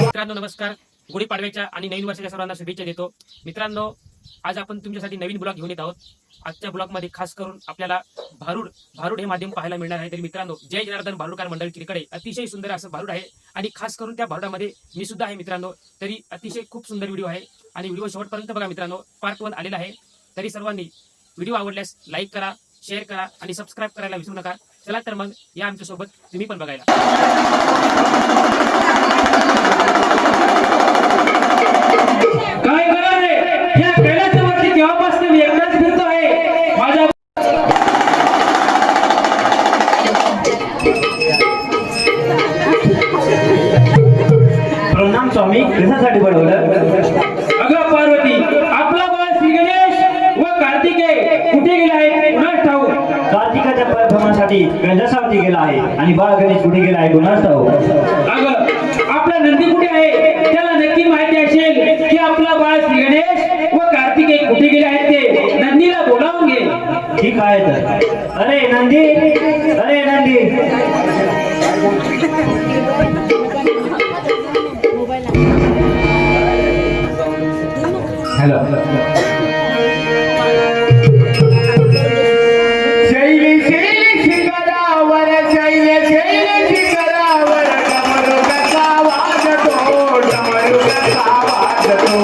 मित्रांनो नमस्कार. गुढीपाडव्याच्या आणि नवीन वर्षाच्या सर्वांना शुभेच्छा देतो. मित्रांनो, आज आपण तुमच्यासाठी नवीन ब्लॉग घेऊन येत आहोत. आजच्या ब्लॉगमध्ये खास करून आपल्याला भारूड हे माध्यम पाहायला मिळणार आहे. तरी मित्रांनो, जय जनार्दन भारूडकार मंडळीकडे अतिशय सुंदर असं भारूड आहे आणि खास करून त्या भारूडामध्ये मी सुद्धा आहे मित्रांनो. तरी अतिशय खूप सुंदर व्हिडिओ आहे आणि व्हिडिओ शेवटपर्यंत बघा मित्रांनो. पार्ट 1 आलेला आहे. तरी सर्वांनी व्हिडिओ आवडल्यास लाईक करा, शेअर करा आणि सबस्क्राईब करायला विसरू नका. चला तर मग या आमच्यासोबत तुम्ही पण बघायला. काय करा रे, या कैलासावरती केव्हापासून मी एकटाच फिरतो आहे. माझ्या प्रणाम स्वामी. कशासाठी बोलवलं? अगं पार्वती, आपला बाळ श्री गणेश व कार्तिकेय कुठे गेला आहे कुणास ठाऊक. कार्तिकाच्या परभ्रमणासाठी कैलासावरती गेला आहे आणि बाळ गणेश कुठे गेला आहे कुणास ठाऊक. अगं आपला नंदी कुठे आहे, त्याला नक्की माहिती असेल की आपला बाळ श्री गणेश व कार्तिकेय कुठे गेले आहेत. ते नंदीला बोलावून घे. ठीक आहे तर. अरे नंदी, अरे नंदी. हॅलो. शैली शैली शिखरावर, शैली शैली शिखरावर डमरुकाचा वाजतो, डमरुकाचा वाजतो.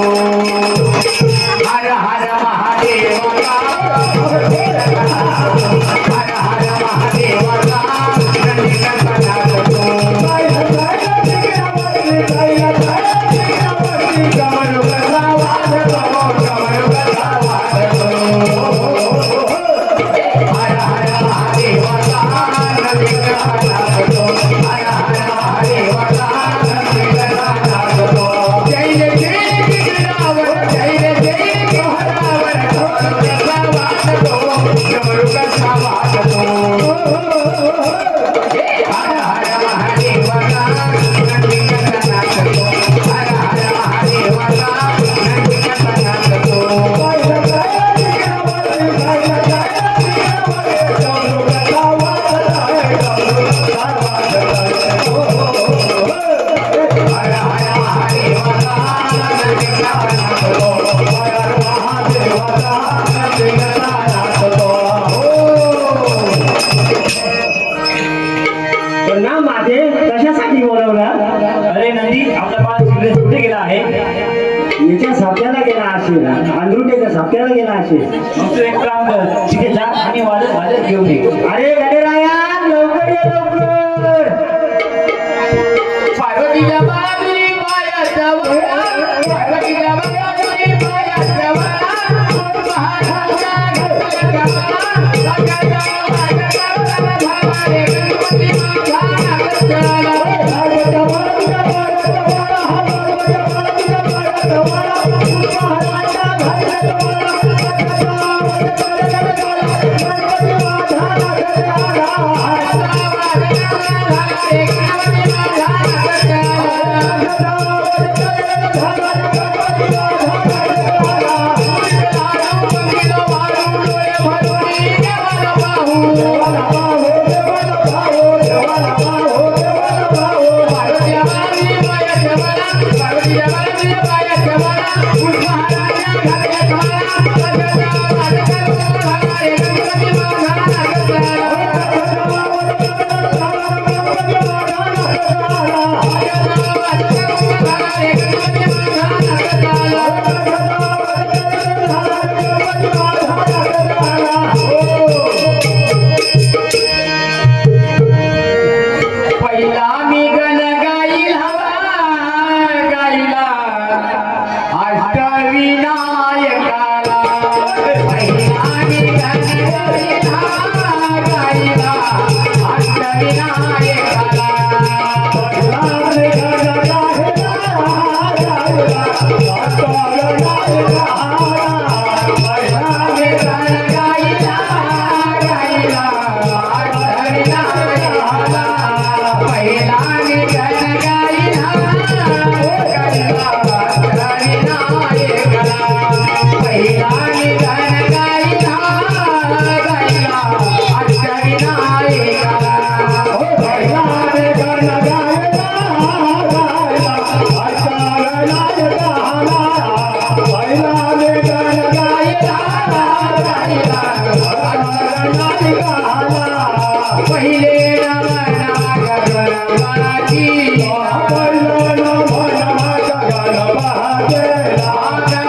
हर हर महादेवा, हर हर महादेवा, नंदीचा नाचतो. डमरुकाचा वाजतो, डमरुकाचा वाजतो. हर हर महादेवा, नंदीचा नाचतो. हर हर महादेवा, नंदीचा नाचतो. जय जय जय शिखरावर, जय जय जय शिखरावर डमरुकाचा वाजतो, डमरुकाचा वाजतो. हर हर महादेवा, नंदीचा नाचतो. हर हर महादेवा, नंदीचा नाचतो. प्रणाम माझे. कशासाठी बोलवलं? अरे नंदी, आपला बाळ श्री गणेश कुठे गेला आहे? याच्या साप्याला गेला असेल, आंध्रुट्याच्या साप्याला गेला असेल. मग तू एक काम कर, तिथे जा आणि वाजत वाजत घेऊन ये. अरे गणेराया, लवकर ये लवकर. पार्वतीच्या बाजूने पायाचा वळा, पार्वतीच्या बाजूने पायाचा वळा. महाराजा गणपतीच्या वळा, राजाच्या वाजता वळा धावा रे गणपती माझा गणपतीला. पार्वतीच्या बाजूने पायाचा वळा, पार्वतीच्या बाजूने पायाचा वळा. महाराजा गणपतीच्या वळा, राजाच्या वाजता वळा गणपती माझा गणपतीला. पहिले नमन गणपती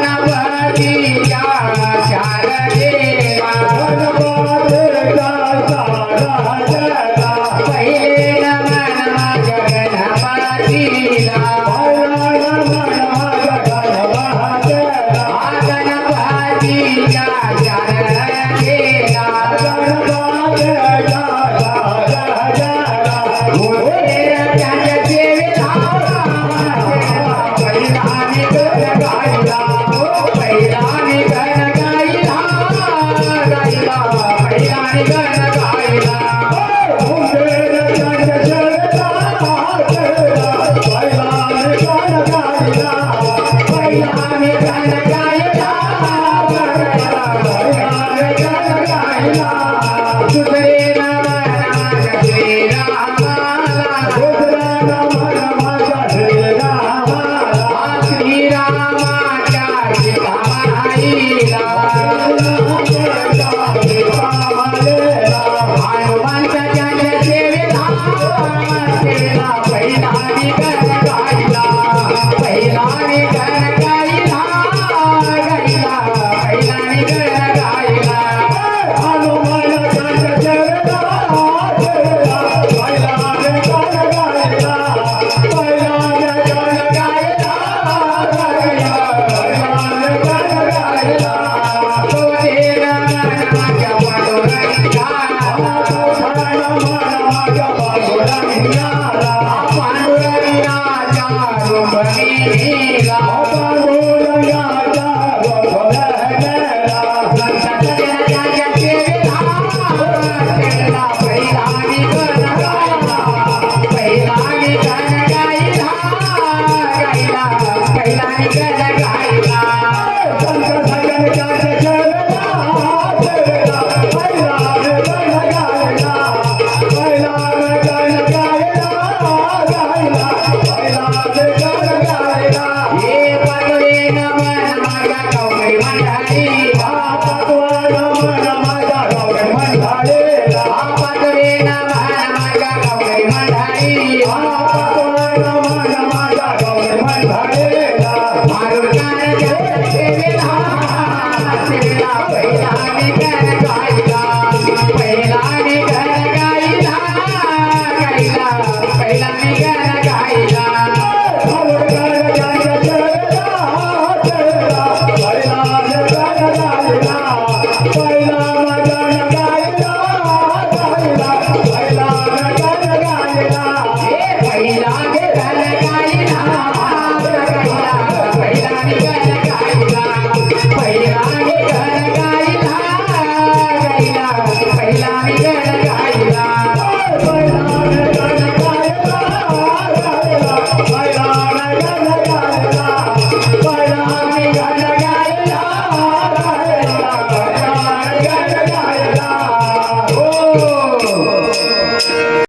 गणपतीच्या शारदेला पहिले नमन गणपतीला गणपतीच्या शारदेला त्याच्या सेवेला पहिलाने गण गायला पहिलाने गण गायला गायला पहिलाने गण गायला पहिलाने गण गायला सुधरे श्रीरामाच्या सीतामाईला हनुमंताच्या सेवेला पहिलाने गण गायला पहिलाने गण गायला गायला पहिलाने गण गायला पहिला